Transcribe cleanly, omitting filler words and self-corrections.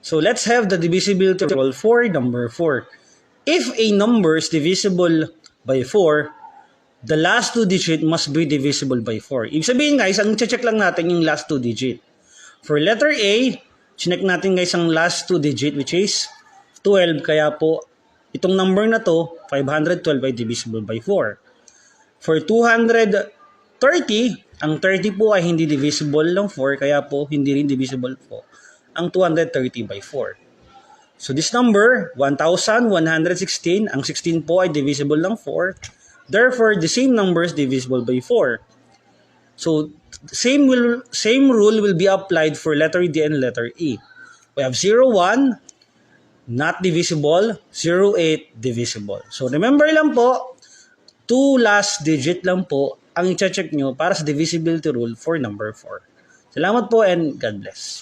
So let's have the divisibility rule for number 4. If a number is divisible by 4, the last 2 digit must be divisible by 4. Ibig sabihin guys, ang check lang natin yung last 2 digit. For letter A, check natin guys ang last 2 digit which is 12. Kaya po, itong number na to, 512 ay divisible by 4. For 230, ang 30 po ay hindi divisible ng 4. Kaya po, hindi rin divisible po ang 230 by 4. So this number, 1,116, ang 16 po ay divisible ng 4. Therefore, the same number is divisible by 4. So, same rule will be applied for letter D and letter E. We have 01, not divisible, 08, divisible. So, remember lang po, 2 last digit lang po ang i-check nyo para sa divisibility rule for number 4. Salamat po and God bless.